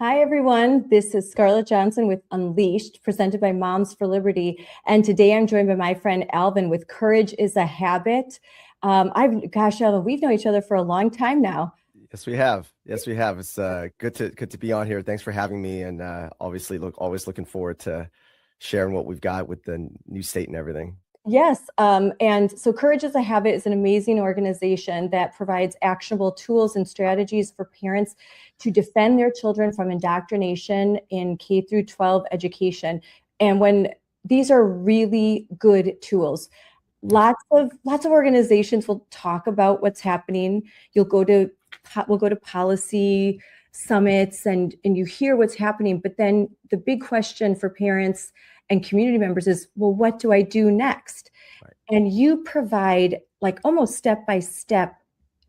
Hi, everyone. This is Scarlett Johnson with Unleashed, presented by Moms for Liberty. And today I'm joined by my friend Alvin with Courage is a Habit. Alvin, we've known each other for a long time now. Yes, we have. Yes, we have. It's good to be on here. Thanks for having me. And obviously, always looking forward to sharing what we've got with the new state and everything. Yes. And so Courage is a Habit is an amazing organization that provides actionable tools and strategies for parents to defend their children from indoctrination in K through 12 education. And when these are really good tools, lots of organizations will talk about what's happening. We'll go to policy summits and you hear what's happening, but then the big question for parents and community members is, well, what do I do next? Right. And you provide like almost step-by-step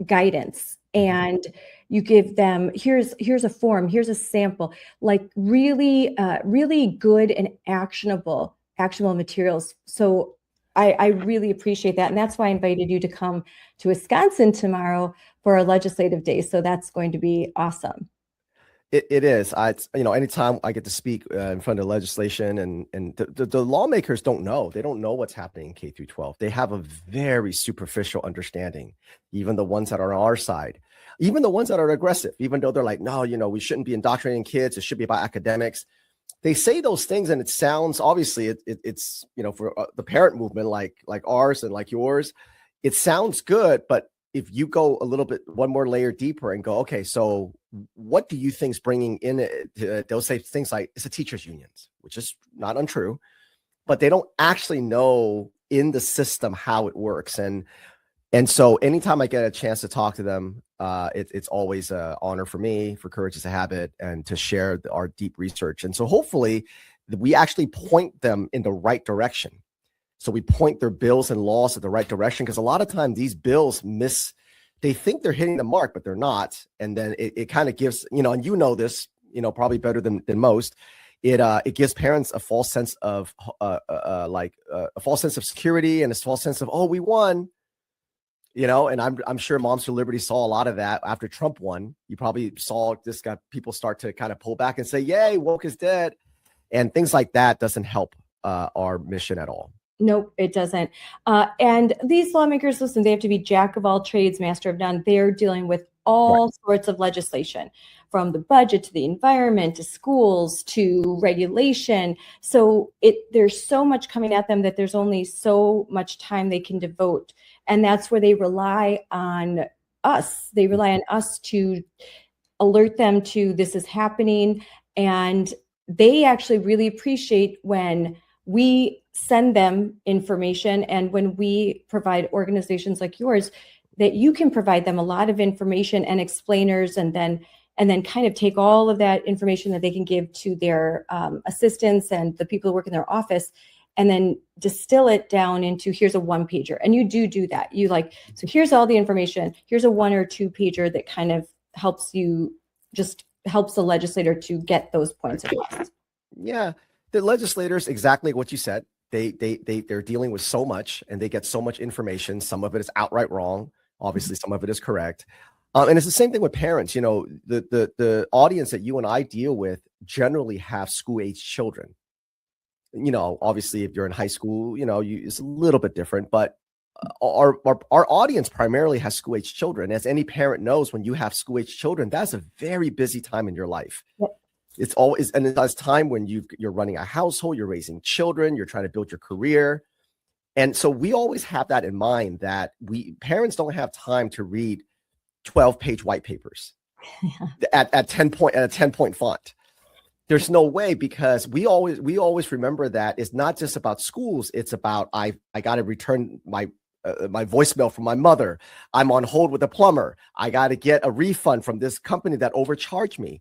guidance, and you give them, here's a form, here's a sample, like really good and actionable materials. So I really appreciate that. And that's why I invited you to come to Wisconsin tomorrow for a legislative day. So that's going to be awesome. It is. Anytime I get to speak in front of legislation and the lawmakers don't know. They don't know what's happening in K through 12. They have a very superficial understanding, even the ones that are on our side, even the ones that are aggressive, even though they're like, no, we shouldn't be indoctrinating kids. It should be about academics. They say those things and it sounds, obviously it's for the parent movement like ours and like yours, it sounds good. But if you go a little bit, one more layer deeper and go, okay, so what do you think's bringing in it? They'll say things like it's a teachers unions, which is not untrue, but they don't actually know in the system how it works. And so anytime I get a chance to talk to them, it's always an honor for me, for Courage is a Habit, and to share our deep research. And so hopefully we actually point them in the right direction. So we point their bills and laws in the right direction, because a lot of times these bills they think they're hitting the mark, but they're not. And then it kind of gives, and this, probably better than most. It gives parents a false sense of a false sense of security and a false sense of, oh, we won. And I'm sure Moms for Liberty saw a lot of that after Trump won. You probably saw this got people start to kind of pull back and say, yay, woke is dead. And things like that doesn't help our mission at all. Nope, it doesn't. And these lawmakers, listen, they have to be jack of all trades, master of none. They're dealing with all sorts of legislation, from the budget to the environment to schools to regulation. So there's so much coming at them that there's only so much time they can devote. And that's where they rely on us. They rely on us to alert them to this is happening. And they actually really appreciate when we send them information, and when we provide organizations like yours, that you can provide them a lot of information and explainers, and then kind of take all of that information that they can give to their assistants and the people who work in their office, and then distill it down into here's a one pager. And you do that. So here's all the information. Here's a 1 or 2 pager that kind of helps the legislator to get those points across. Yeah. The legislators, exactly what you said, they're dealing with so much, and they get so much information. Some of it is outright wrong. Obviously, some of it is correct. And it's the same thing with parents. The audience that you and I deal with generally have school-age children. Obviously, if you're in high school, it's a little bit different. But our audience primarily has school-age children. As any parent knows, when you have school-age children, that's a very busy time in your life. Yep. It's always, and it's time when you're running a household, you're raising children, you're trying to build your career. And so we always have that in mind, that parents don't have time to read 12-page white papers at a 10-point font. There's no way, because we always remember that it's not just about schools. It's about, I got to return my voicemail from my mother. I'm on hold with a plumber. I got to get a refund from this company that overcharged me.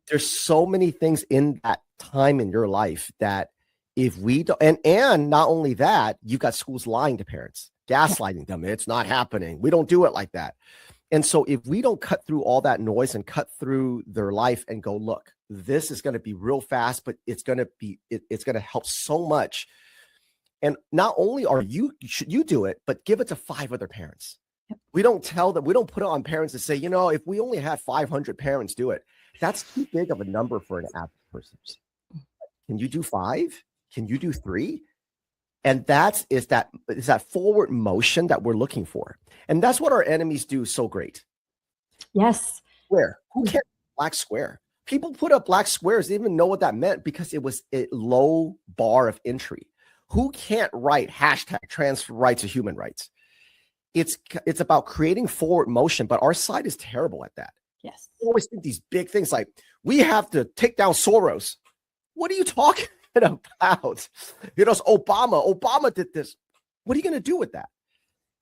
There's so many things in that time in your life that if we don't, and not only that, you've got schools lying to parents, gaslighting them. It's not happening. We don't do it like that. And so if we don't cut through all that noise and cut through their life and go, look, this is going to be real fast, but it's going to help so much. And not only should you do it, but give it to 5 other parents. We don't tell them, we don't put it on parents to say, if we only had 500 parents do it. That's too big of a number for an average person. Can you do 5? Can you do 3? And is that forward motion that we're looking for. And that's what our enemies do so great. Yes. Square. Who cares? Black square. People put up black squares, didn't even know what that meant because it was a low bar of entry. Who can't write hashtag trans rights or human rights? It's about creating forward motion, but our side is terrible at that. Yes. We always think these big things like we have to take down Soros. What are you talking about? You know, Obama did this. What are you going to do with that?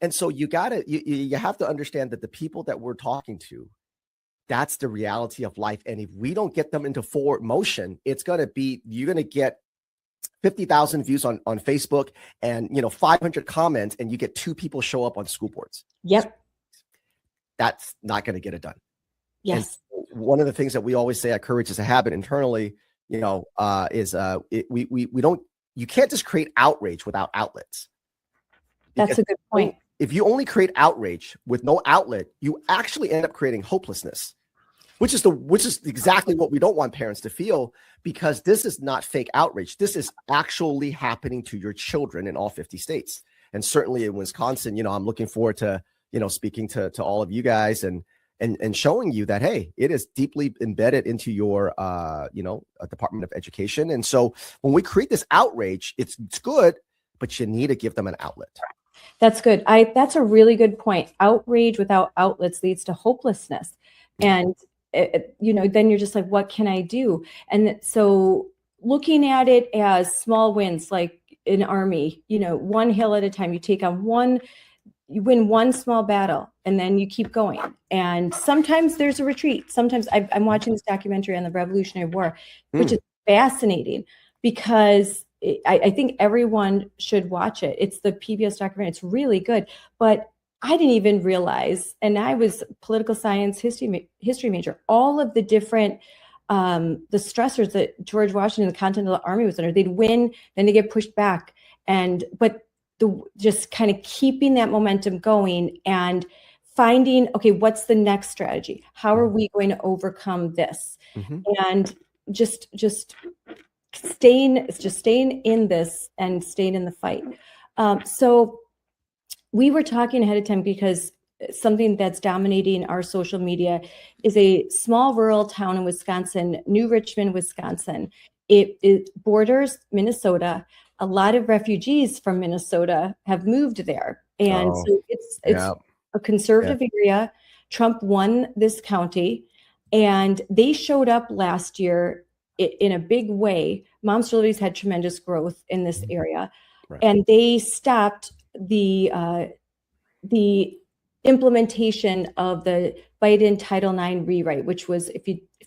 And so you have to understand that the people that we're talking to, that's the reality of life. And if we don't get them into forward motion, you're going to get 50,000 views on Facebook and 500 comments, and you get 2 people show up on school boards. Yep. That's not going to get it done. Yes. And one of the things that we always say at Courage is a Habit internally, you can't just create outrage without outlets. That's a good point. If you only create outrage with no outlet, you actually end up creating hopelessness, which is exactly what we don't want parents to feel, because this is not fake outrage. This is actually happening to your children in all 50 states. And certainly in Wisconsin, I'm looking forward to, speaking to all of you guys and showing you that, hey, it is deeply embedded into your, Department of Education. And so when we create this outrage, it's good, but you need to give them an outlet. That's good. That's a really good point. Outrage without outlets leads to hopelessness. And, then you're just like, what can I do? And so looking at it as small wins, like an army, one hill at a time, you win one small battle and then you keep going. And sometimes there's a retreat. Sometimes I'm watching this documentary on the Revolutionary War, which is fascinating because I think everyone should watch it. It's the PBS documentary. It's really good. But I didn't even realize, and I was political science history major, all of the different the stressors that George Washington, the Continental Army was under. They'd win, then they get pushed back. But just kind of keeping that momentum going and finding, okay, what's the next strategy? How are we going to overcome this? And just staying in this and staying in the fight. So we were talking ahead of time because something that's dominating our social media is a small rural town in Wisconsin, New Richmond, Wisconsin. It borders Minnesota. A lot of refugees from Minnesota have moved there. And so it's a conservative area. Trump won this county and they showed up last year in a big way. Moms for Liberty's had tremendous growth in this area. Right. And they stopped the implementation of the Biden Title IX rewrite, which was, if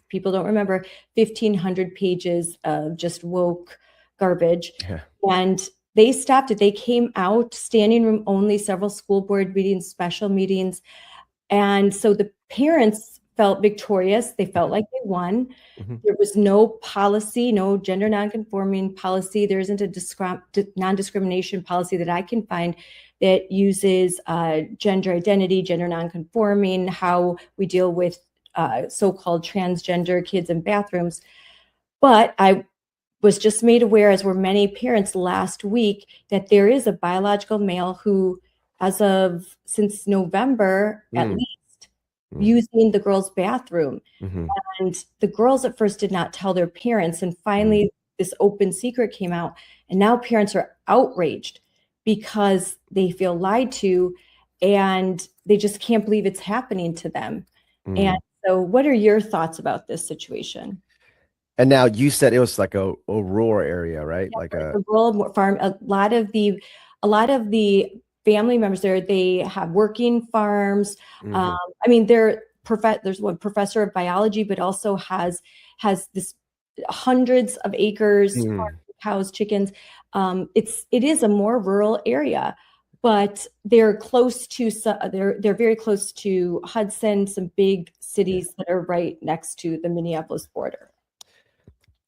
people don't remember, 1,500 pages of just woke garbage. Yeah. And they stopped it. They came out, standing room only, several school board meetings, special meetings. And so the parents felt victorious. They felt like they won. There was no policy, no gender nonconforming policy. There isn't a non-discrimination policy that I can find that uses gender identity, gender nonconforming, how we deal with so-called transgender kids in bathrooms. But I was just made aware, as were many parents last week, that there is a biological male who, since November at least, using the girls' bathroom. And the girls at first did not tell their parents. And finally, this open secret came out. And now parents are outraged because they feel lied to and they just can't believe it's happening to them. And so what are your thoughts about this situation? And now you said it was like a rural area, right? Yeah, like a rural farm. A lot of the family members there, they have working farms. I mean, there's one professor of biology, but also has this hundreds of acres, cows, chickens. It is a more rural area, but they're close to they're very close to Hudson, some big cities that are right next to the Minneapolis border.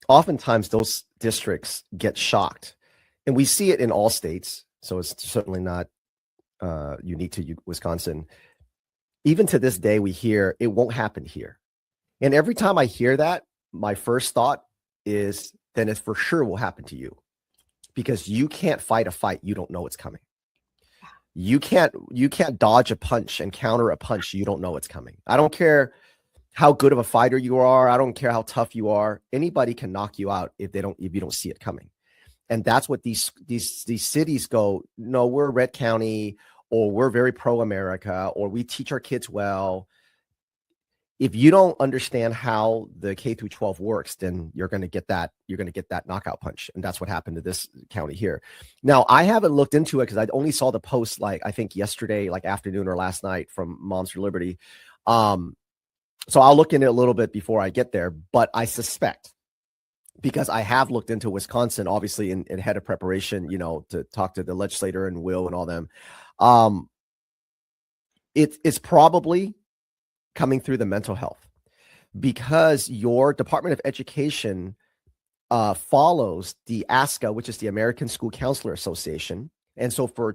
Oftentimes those districts get shocked, and we see it in all states. So it's certainly not unique to Wisconsin. Even to this day, we hear it won't happen here. And every time I hear that, my first thought is, then it for sure will happen to you, because you can't fight a fight you don't know it's coming. You can't dodge a punch and counter a punch you don't know it's coming. I don't care how good of a fighter you are. I don't care how tough you are. Anybody can knock you out if you don't see it coming. And that's what these cities go, no, we're red county, or we're very pro-America, or we teach our kids well. If you don't understand how the K through 12 works, then you're going to get that knockout punch. And that's what happened to this county here. Now, I haven't looked into it because I only saw the post, like, I think yesterday, like afternoon or last night, from Moms for Liberty. So I'll look into it a little bit before I get there, but I suspect, because I have looked into Wisconsin, obviously in head of preparation, to talk to the legislator and Will and all them. It's probably coming through the mental health, because your Department of Education follows the ASCA, which is the American School Counselor Association. And so for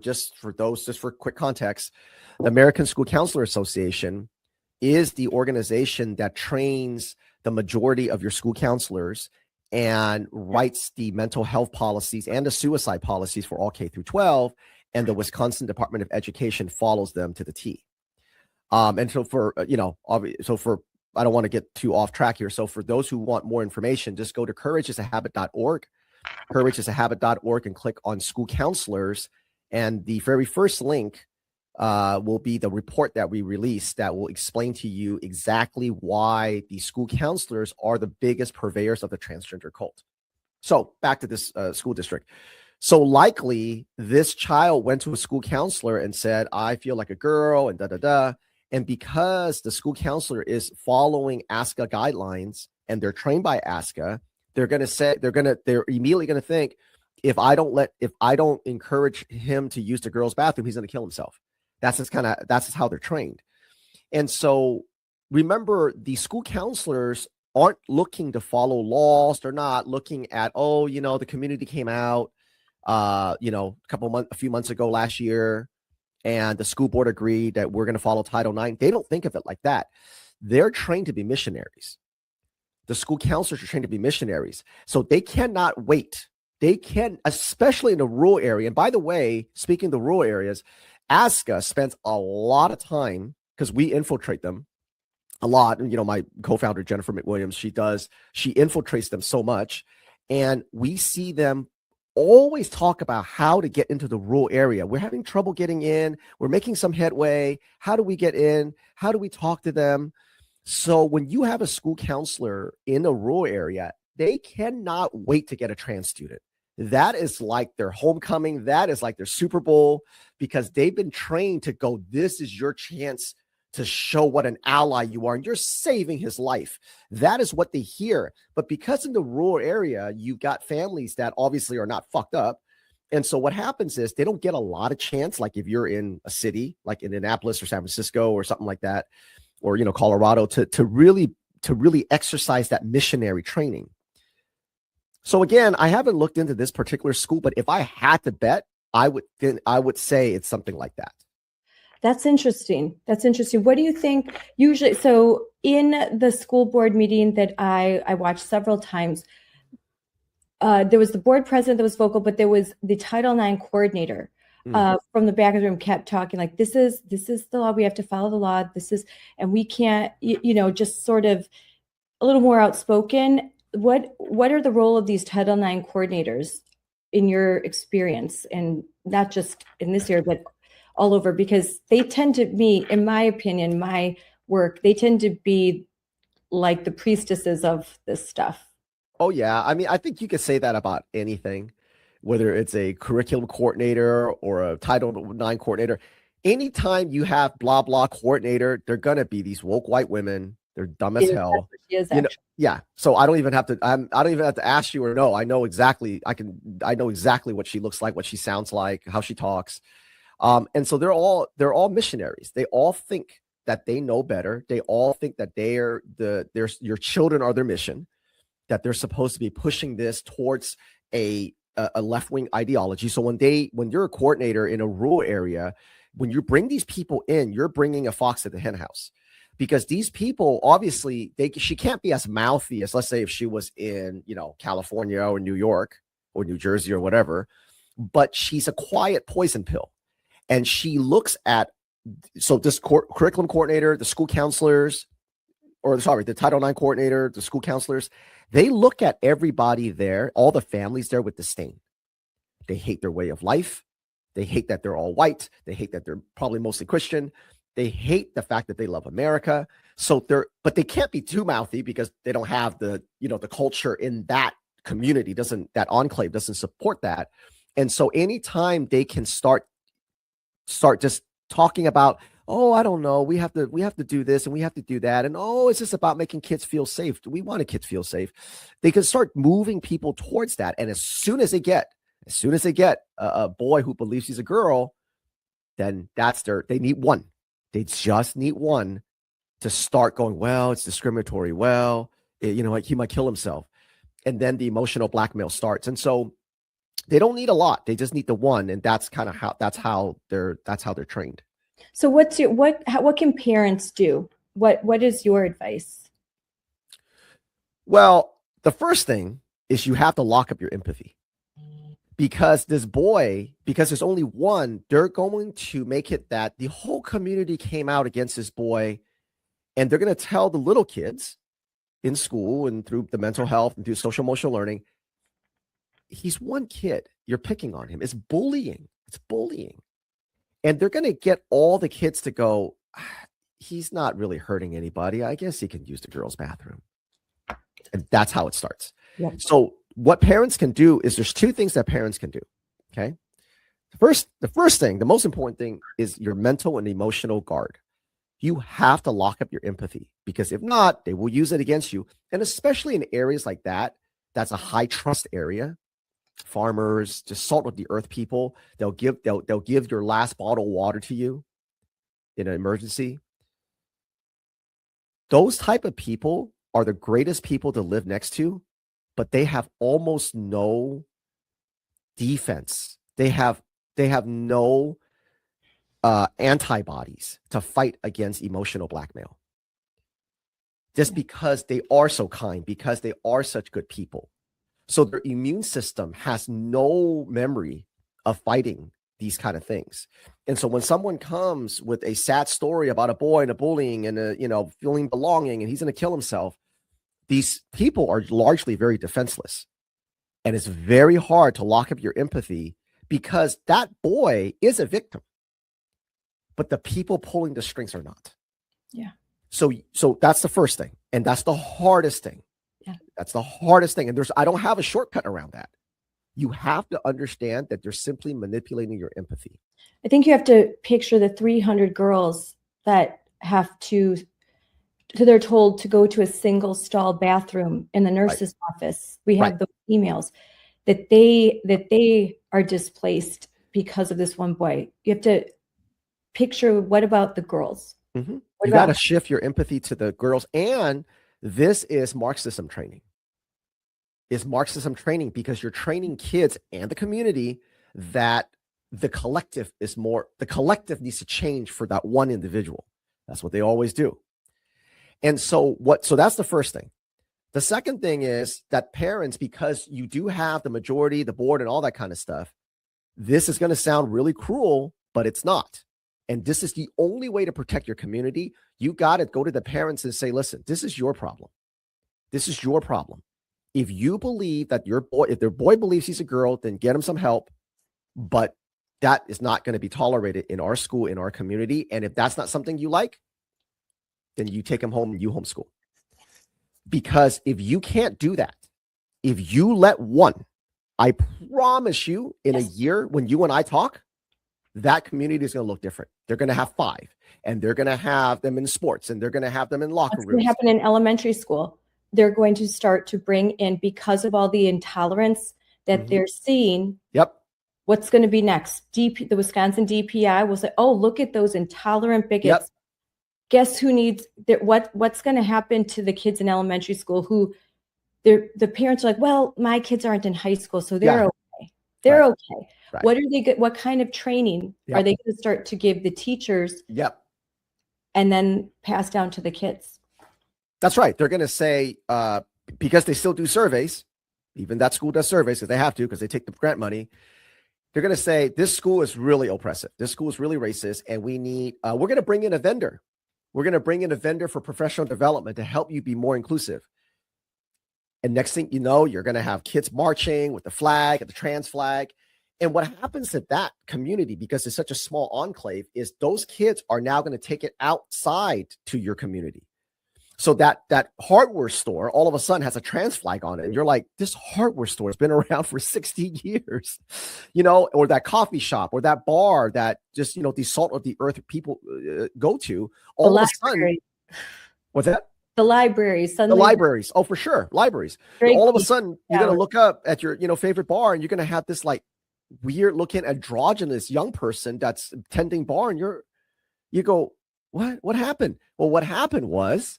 quick context, the American School Counselor Association is the organization that trains the majority of your school counselors and writes the mental health policies and the suicide policies for all K through 12. And the Wisconsin Department of Education follows them to the T. And so I don't want to get too off track here. So for those who want more information, just go to courageisahabit.org, courageisahabit.org, and click on school counselors. And the very first link will be the report that we released that will explain to you exactly why the school counselors are the biggest purveyors of the transgender cult. So back to this school district. So likely this child went to a school counselor and said, I feel like a girl, and da-da-da. And because the school counselor is following ASCA guidelines and they're trained by ASCA, they're immediately going to think, if I don't encourage him to use the girls' bathroom, he's going to kill himself. That's just how they're trained. And so remember, the school counselors aren't looking to follow laws. They're not looking at, the community came out, a few months ago last year, and the school board agreed that we're going to follow Title IX. They don't think of it like that. They're trained to be missionaries. The school counselors are trained to be missionaries. So they cannot wait. They can, especially in the rural area. And by the way, speaking of the rural areas, ASCA spends a lot of time, because we infiltrate them a lot. And, my co-founder, Jennifer McWilliams, she infiltrates them so much. And we see them always talk about how to get into the rural area. We're having trouble getting in. We're making some headway. How do we get in? How do we talk to them? So when you have a school counselor in a rural area, they cannot wait to get a trans student. That is like their homecoming. That is like their Super Bowl, because they've been trained to go, this is your chance to show what an ally you are, and you're saving his life. That is what they hear. But because in the rural area, you've got families that obviously are not fucked up. And so what happens is they don't get a lot of chance. Like if you're in a city like Indianapolis or San Francisco or something like that, or, Colorado, to really exercise that missionary training. So again, I haven't looked into this particular school, but if I had to bet, I would say it's something like that. That's interesting. What do you think usually? So in the school board meeting that I watched several times, there was the board president that was vocal, but there was the Title IX coordinator from the back of the room kept talking like, this is the law. We have to follow the law. And we can't, just sort of a little more outspoken. What are the role of these Title IX coordinators in your experience, and not just in this area, but all over? Because they tend to be, in my opinion, my work, they tend to be like the priestesses of this stuff. Oh, yeah. I mean, I think you could say that about anything, whether it's a curriculum coordinator or a Title IX coordinator. Anytime you have blah, blah coordinator, they're going to be these woke white women. They're dumb as hell. Yeah. So I don't even have to ask you or know. I know exactly what she looks like, what she sounds like, how she talks. And so they're all missionaries. They all think that they know better. They all think that your children are their mission, that they're supposed to be pushing this towards a left-wing ideology. So when you're a coordinator in a rural area, when you bring these people in, you're bringing a fox to the hen house, because these people, obviously, she can't be as mouthy as, let's say, if she was in, California or New York or New Jersey or whatever, but she's a quiet poison pill. And she looks at, so this curriculum coordinator, the school counselors, the Title IX coordinator, the school counselors, they look at everybody there, all the families there, with disdain. They hate their way of life. They hate that they're all white. They hate that they're probably mostly Christian. They hate the fact that they love America. But they can't be too mouthy because they don't have the culture in that community, that enclave doesn't support that. And so anytime they can start just talking about, oh, I don't know, we have to do this and we have to do that, and oh, it's just about making kids feel safe. Do we want kids to feel safe? They can start moving people towards that. And as soon as they get a boy who believes he's a girl, then they need one. They just need one to start going, well, it's discriminatory. Well, he might kill himself. And then the emotional blackmail starts. And so they don't need a lot. They just need the one. And that's how they're trained. So what can parents do? What is your advice? Well, the first thing is you have to lock up your empathy. Because there's only one, they're going to make it that the whole community came out against this boy, and they're going to tell the little kids in school and through the mental health and through social emotional learning, he's one kid. You're picking on him. It's bullying. And they're going to get all the kids to go, he's not really hurting anybody. I guess he can use the girls' bathroom. And that's how it starts. Yeah. So what parents can do is there's two things that parents can do. Okay. The first thing, the most important thing is your mental and emotional guard. You have to lock up your empathy, because if not, they will use it against you. And especially in areas like that, that's a high trust area. Farmers, just salt of the earth people, they'll give your last bottle of water to you in an emergency. Those type of people are the greatest people to live next to, but they have almost no defense. They have no antibodies to fight against emotional blackmail. Just because they are so kind, because they are such good people. So their immune system has no memory of fighting these kind of things. And so when someone comes with a sad story about a boy and a bullying and feeling belonging, and he's going to kill himself, these people are largely very defenseless. And it's very hard to lock up your empathy, because that boy is a victim, but the people pulling the strings are not. Yeah. So that's the first thing. And that's the hardest thing. Yeah. That's the hardest thing. And I don't have a shortcut around that. You have to understand that they're simply manipulating your empathy. I think you have to picture the 300 girls that they're told to go to a single stall bathroom in the nurse's office. We have those emails that they are displaced because of this one boy. You have to picture, what about the girls? Mm-hmm. You got to shift your empathy to the girls. And this is Marxism training. It's Marxism training, because you're training kids and the community that the collective needs to change for that one individual. That's what they always do. And so that's the first thing. The second thing is that parents, because you do have the majority, the board, and all that kind of stuff, this is going to sound really cruel, but it's not. And this is the only way to protect your community. You got to go to the parents and say, listen, this is your problem. This is your problem. If you believe that if their boy believes he's a girl, then get him some help. But that is not going to be tolerated in our school, in our community. And if that's not something you like, then you take him home and you homeschool. Because if you can't do that, if you let one, I promise you, in a year when you and I talk, that community is going to look different. They're going to have 5, and they're going to have them in sports, and they're going to have them in locker rooms. It's going to happen in elementary school. They're going to start to bring in, because of all the intolerance that they're seeing. Yep. What's going to be next? The Wisconsin DPI will say, oh, look at those intolerant bigots. Yep. Guess who needs what's going to happen to the kids in elementary school who the parents are like, well, my kids aren't in high school, so they're okay. They're okay. Right. What kind of training are they going to start to give the teachers? Yep. and then passed down to the kids. That's right. They're going to say, because they still do surveys, even that school does surveys because they have to, because they take the grant money. They're going to say, this school is really oppressive. This school is really racist. And we need, we're going to bring in a vendor. We're going to bring in a vendor for professional development to help you be more inclusive. And next thing you know, you're going to have kids marching with the flag and the trans flag. And what happens to that community, because it's such a small enclave, is those kids are now going to take it outside to your community. So that hardware store all of a sudden has a trans flag on it. And you're like, this hardware store has been around for 60 years, or that coffee shop or that bar that just, the salt of the earth people go to. All of a sudden, what's that? The libraries. The libraries. Oh, for sure. Libraries. All of a sudden, you're going to look up at your, favorite bar, and you're going to have this like weird looking androgynous young person that's tending bar. And you go, what happened? Well, what happened was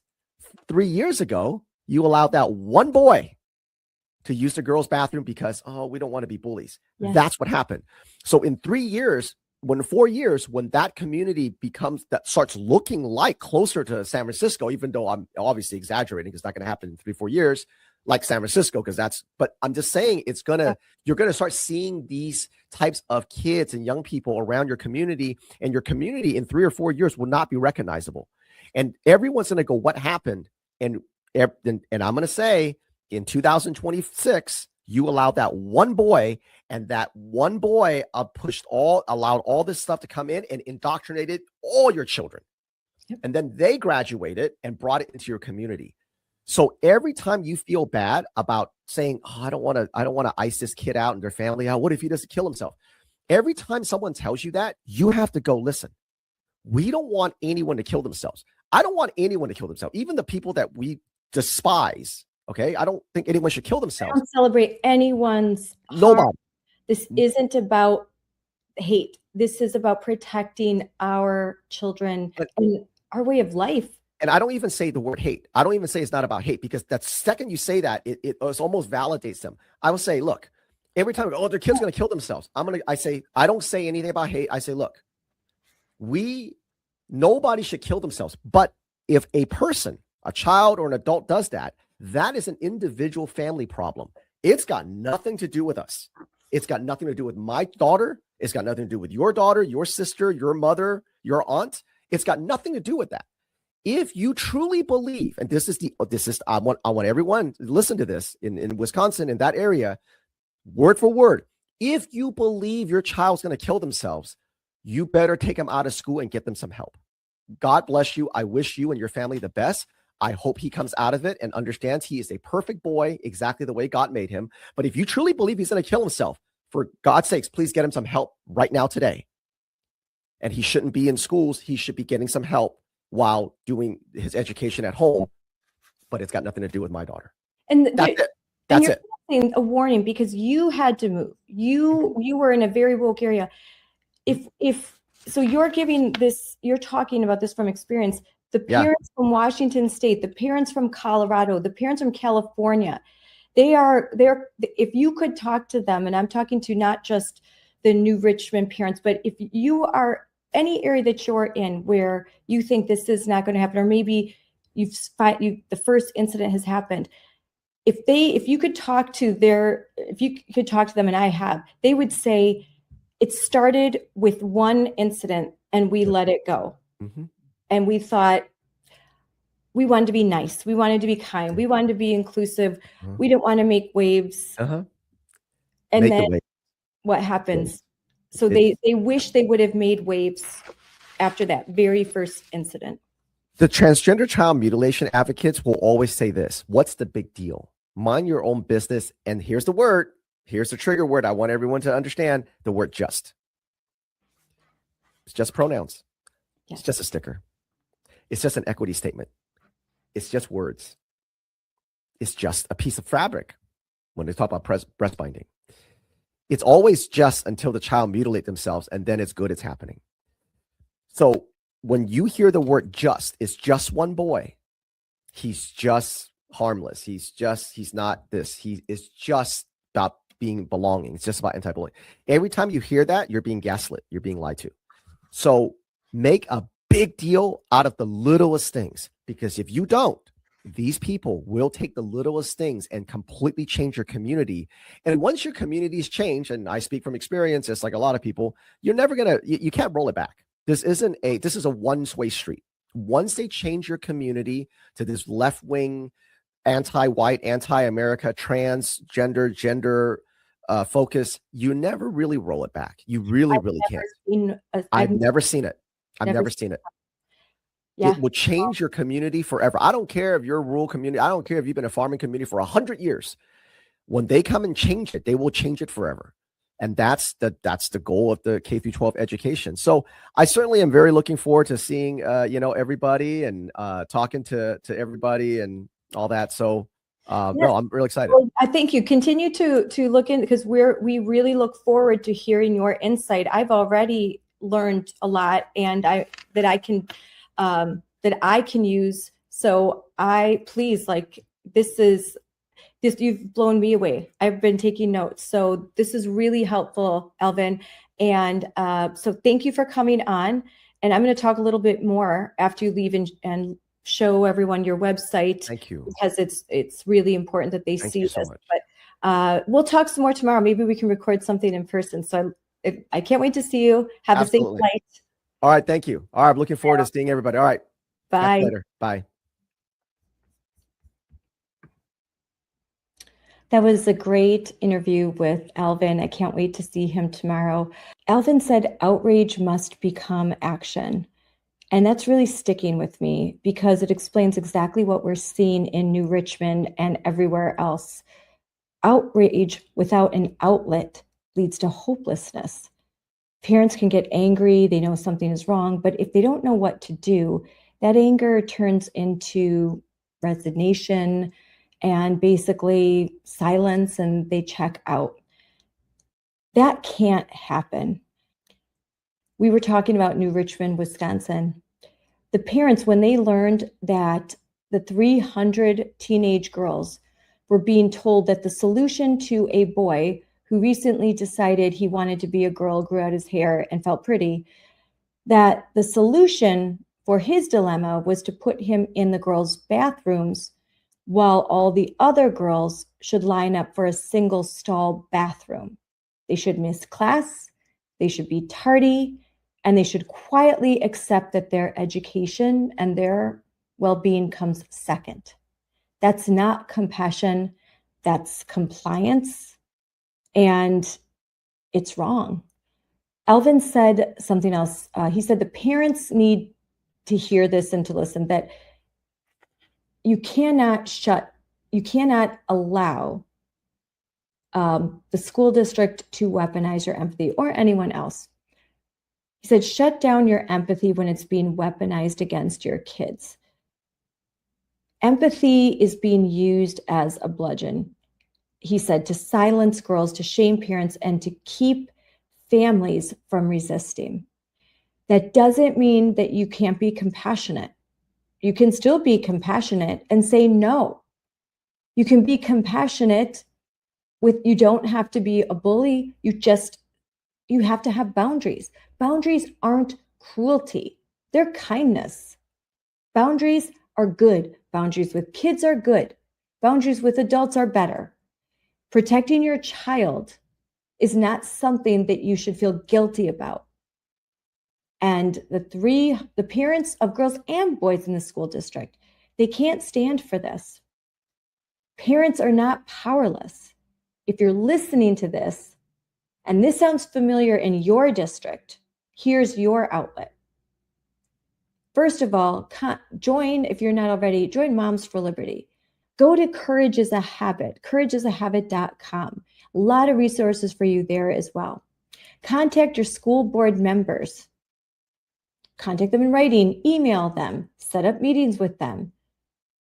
3 years ago, you allowed that one boy to use the girls' bathroom because, we don't want to be bullies. Yes. That's what happened. So in 4 years, when that community starts looking like closer to San Francisco, even though I'm obviously exaggerating, it's not going to happen in 3-4 years like San Francisco, but I'm just saying you're going to start seeing these types of kids and young people around your community, and your community in 3 or 4 years will not be recognizable. And everyone's going to go, what happened? And I'm going to say in 2026, you allowed that one boy, and that one boy allowed all this stuff to come in and indoctrinated all your children. Yep. And then they graduated and brought it into your community. So every time you feel bad about saying, I don't want to ice this kid out and their family out. What if he doesn't kill himself? Every time someone tells you that, you have to go, listen, we don't want anyone to kill themselves. I don't want anyone to kill themselves, even the people that we despise. Okay. I don't think anyone should kill themselves. I don't celebrate anyone's nobody. Harm. This isn't about hate. This is about protecting our children and our way of life. And I don't even say the word hate. I don't even say it's not about hate, because that second you say that, it almost validates them. I will say, look, every time I go, their kid's going to kill themselves. I don't say anything about hate. I say, look, nobody should kill themselves. But if a person, a child or an adult does that, that is an individual family problem. It's got nothing to do with us. It's got nothing to do with my daughter. It's got nothing to do with your daughter, your sister, your mother, your aunt. It's got nothing to do with that. If you truly believe, and I want everyone to listen to this in Wisconsin, in that area, word for word. If you believe your child's going to kill themselves, you better take them out of school and get them some help. God bless you. I wish you and your family the best. I hope he comes out of it and understands he is a perfect boy, exactly the way God made him. But if you truly believe he's going to kill himself, for God's sakes, please get him some help right now today. And he shouldn't be in schools. He should be getting some help while doing his education at home. But it's got nothing to do with my daughter. And that's it. That's it. A warning, because you had to move. You were in a very woke area. So you're talking about this from experience. The parents from Washington State, the parents from Colorado, the parents from California, they're if you could talk to them, and I'm talking to not just the New Richmond parents, but if you are any area that you're in where you think this is not going to happen, or maybe the first incident has happened, if you could talk to them, and I have, they would say it started with one incident and we let it go. Mm-hmm. And we thought we wanted to be nice. We wanted to be kind. We wanted to be inclusive. Uh-huh. We didn't want to make waves. Uh-huh. And then what happens? So they wish they would have made waves after that very first incident. The transgender child mutilation advocates will always say this: what's the big deal? Mind your own business. And here's the word. Here's the trigger word. I want everyone to understand the word just. It's just pronouns. Yes. It's just a sticker. It's just an equity statement. It's just words. It's just a piece of fabric when they talk about breast binding. It's always just until the child mutilate themselves, and then it's good, it's happening. So when you hear the word just, it's just one boy. He's just harmless. He's not this. He is just about being belonging. It's just about anti-bullying. Every time you hear that, you're being gaslit. You're being lied to. So make a big deal out of the littlest things, because if you don't, these people will take the littlest things and completely change your community. And once your communities change, and I speak from experience, just like a lot of people, you're never gonna, you can't roll it back. This is a one-way street. Once they change your community to this left-wing, anti-white, anti-America, transgender, gender focus, you never really roll it back. You really can't. I've never seen it. I've never seen it. Yeah. It will change your community forever. I don't care if you're a rural community. I don't care if you've been a farming community for 100 years. When they come and change it, they will change it forever. And that's the goal of the K through 12 education. So I certainly am very looking forward to seeing everybody and talking to everybody and all that. So no, I'm really excited. Well, I think you continue to look in, because we really look forward to hearing your insight. I've already learned a lot, and that I can use. So please, this, you've blown me away. I've been taking notes. So this is really helpful, Alvin. And so thank you for coming on. And I'm going to talk a little bit more after you leave and show everyone your website. Thank you. Because it's really important that they see this. So much. But we'll talk some more tomorrow. Maybe we can record something in person. So I can't wait to see you. Have Absolutely. a safe flight. All right. Thank you. All right. I'm looking forward to seeing everybody. All right. Bye. Later. Bye. That was a great interview with Alvin. I can't wait to see him tomorrow. Alvin said outrage must become action. And that's really sticking with me, because it explains exactly what we're seeing in New Richmond and everywhere else. Outrage without an outlet leads to hopelessness. Parents can get angry, they know something is wrong, but if they don't know what to do, that anger turns into resignation and basically silence, and they check out. That can't happen. We were talking about New Richmond, Wisconsin. The parents, when they learned that the 300 teenage girls were being told that the solution to a boy who recently decided he wanted to be a girl, grew out his hair, and felt pretty, that the solution for his dilemma was to put him in the girls' bathrooms while all the other girls should line up for a single stall bathroom. They should miss class, they should be tardy, and they should quietly accept that their education and their well-being comes second. That's not compassion, that's compliance, and it's wrong. Alvin said something else. He said the parents need to hear this and to listen, that you cannot allow the school district to weaponize your empathy, or anyone else. He said, shut down your empathy when it's being weaponized against your kids. Empathy is being used as a bludgeon, he said, to silence girls, to shame parents, and to keep families from resisting. That doesn't mean that you can't be compassionate. You can still be compassionate and say no. You can be compassionate you don't have to be a bully. You have to have boundaries. Boundaries aren't cruelty. They're kindness. Boundaries are good. Boundaries with kids are good. Boundaries with adults are better. Protecting your child is not something that you should feel guilty about. And the parents of girls and boys in the school district, they can't stand for this. Parents are not powerless. If you're listening to this, and this sounds familiar in your district, here's your outlet. First of all, if you're not already, join Moms for Liberty. Go to Courage is a Habit, courageisahabit.com. A lot of resources for you there as well. Contact your school board members. Contact them in writing, email them, set up meetings with them.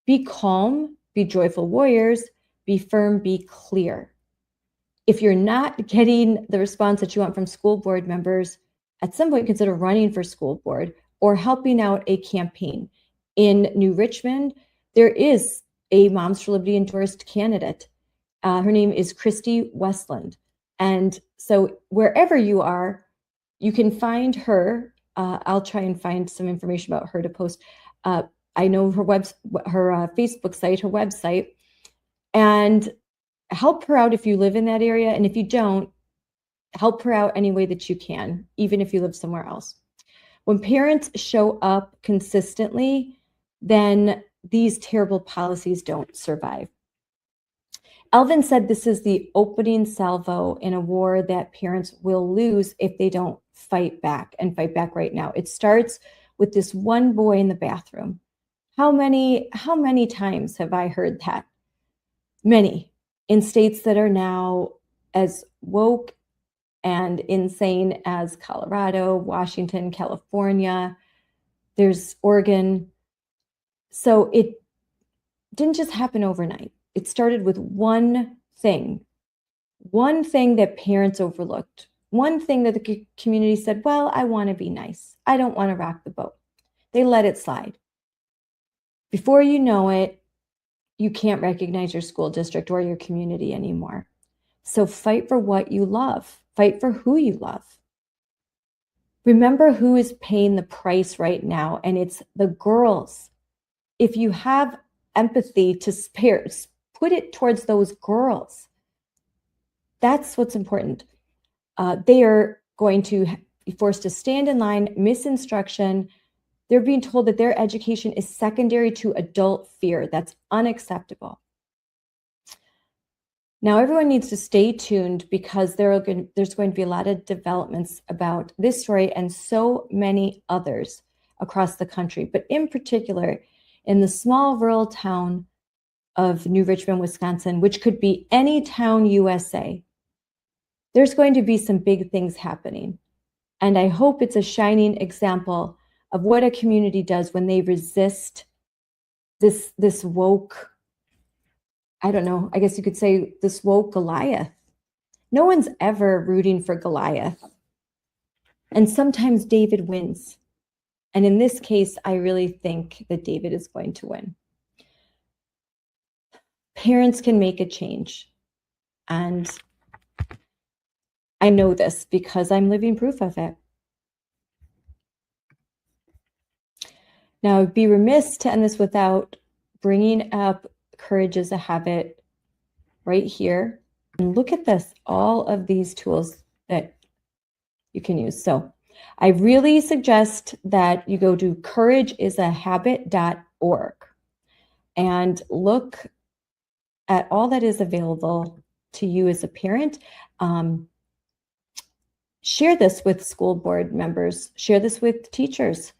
Be calm, be joyful warriors, be firm, be clear. If you're not getting the response that you want from school board members, at some point consider running for school board or helping out a campaign. In New Richmond, there is a Moms for Liberty endorsed candidate. Her name is Christy Westland. And so wherever you are, you can find her I'll try and find some information about her to post. I know her Facebook site, her website, and help her out if you live in that area. And if you don't, help her out any way that you can, even if you live somewhere else. When parents show up consistently, then these terrible policies don't survive. Alvin said this is the opening salvo in a war that parents will lose if they don't fight back, and fight back right now. It starts with this one boy in the bathroom. How many times have I heard that? Many. In states that are now as woke and insane as Colorado, Washington, California, there's Oregon. So it didn't just happen overnight. It started with one thing that parents overlooked, one thing that the community said, well, I want to be nice. I don't want to rock the boat. They let it slide. Before you know it, you can't recognize your school district or your community anymore. So fight for what you love. Fight for who you love. Remember who is paying the price right now, and it's the girls. If you have empathy to spare, put it towards those girls. That's what's important. They are going to be forced to stand in line, miss instruction. They're being told that their education is secondary to adult fear. That's unacceptable. Now, everyone needs to stay tuned because there's going to be a lot of developments about this story and so many others across the country, but in particular in the small rural town of New Richmond, Wisconsin, which could be any town USA. There's going to be some big things happening. And I hope it's a shining example of what a community does when they resist this woke, I don't know, I guess you could say this woke Goliath. No one's ever rooting for Goliath. And sometimes David wins. And in this case, I really think that David is going to win. Parents can make a change. And I know this because I'm living proof of it. Now, I'd be remiss to end this without bringing up Courage is a Habit right here. And look at this, all of these tools that you can use. So I really suggest that you go to courageisahabit.org and look at all that is available to you as a parent. Share this with school board members. Share this with teachers.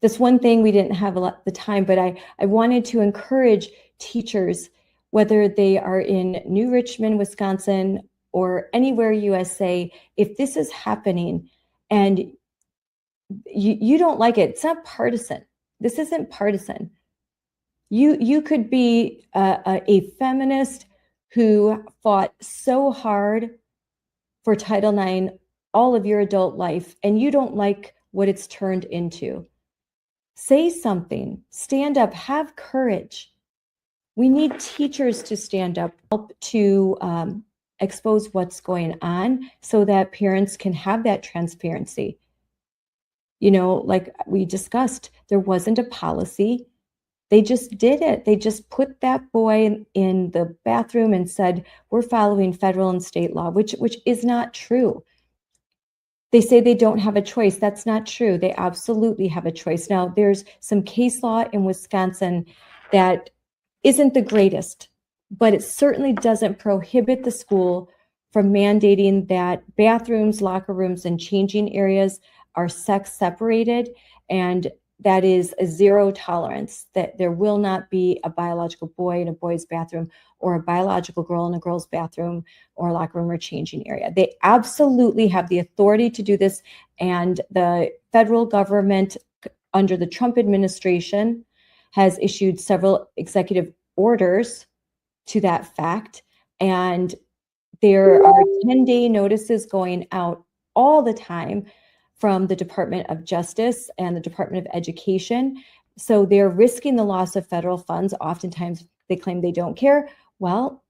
This one thing we didn't have the time, but I wanted to encourage teachers, whether they are in New Richmond, Wisconsin, or anywhere USA, if this is happening and you don't like it, it's not partisan. This isn't partisan. You could be a feminist who fought so hard for Title IX all of your adult life, and you don't like what it's turned into. Say something, stand up, have courage. We need teachers to stand up, help to expose what's going on so that parents can have that transparency. You know, like we discussed, there wasn't a policy. They just did it. They just put that boy in the bathroom and said, we're following federal and state law, which is not true. They say they don't have a choice. That's not true. They absolutely have a choice. Now, there's some case law in Wisconsin that isn't the greatest, but it certainly doesn't prohibit the school from mandating that bathrooms, locker rooms, and changing areas are sex separated, and that is a zero tolerance, that there will not be a biological boy in a boy's bathroom or a biological girl in a girl's bathroom or locker room or changing area. They absolutely have the authority to do this, and the federal government under the Trump administration has issued several executive orders to that fact, and there are 10-day notices going out all the time from the Department of Justice and the Department of Education. So they're risking the loss of federal funds. Oftentimes they claim they don't care. Well,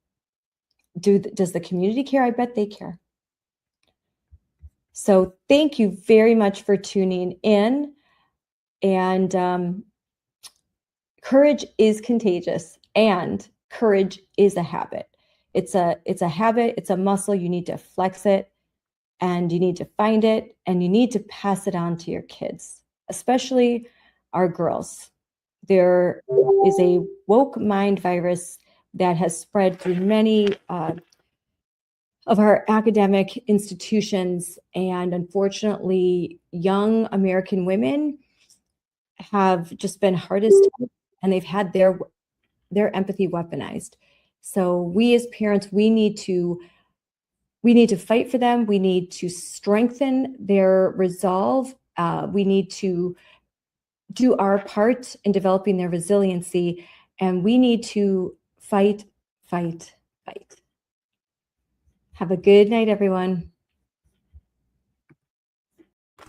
does the community care? I bet they care. So thank you very much for tuning in. And courage is contagious, and courage is a habit. It's a habit, it's a muscle. You need to flex it, and you need to find it, and you need to pass it on to your kids, especially our girls. There is a woke mind virus that has spread through many of our academic institutions, and unfortunately, young American women have just been hardest hit, and they've had their empathy weaponized. So we as parents, we need to fight for them. We need to strengthen their resolve. We need to do our part in developing their resiliency, and we need to fight, fight, fight. Have a good night, everyone.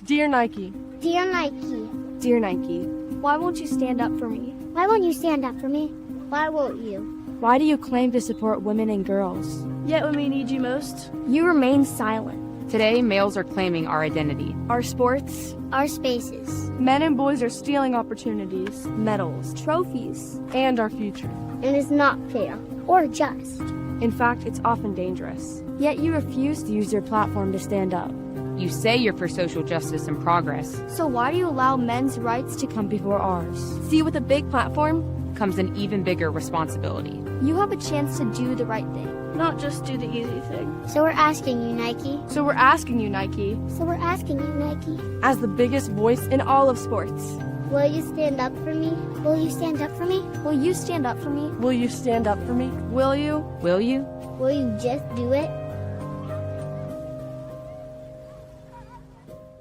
Dear Nike. Dear Nike. Dear Nike. Why won't you stand up for me? Why won't you stand up for me? Why won't you? Why do you claim to support women and girls? Yet when we need you most, you remain silent. Today, males are claiming our identity. Our sports, Our spaces. men and boys are stealing opportunities, medals, trophies, and our future. And it's not fair or just. In fact, it's often dangerous. Yet you refuse to use your platform to stand up. You say you're for social justice and progress. So why do you allow men's rights to come before ours? See, with a big platform Comes an even bigger responsibility. you have a chance to do the right thing, not just do the easy thing. So we're asking you, Nike. So we're asking you, Nike, So we're asking you, Nike. as the biggest voice in all of sports, Will you stand up for me? Will you stand up for me? will you stand up for me? Will you stand up for me? Will you? Will you? Will you just do it?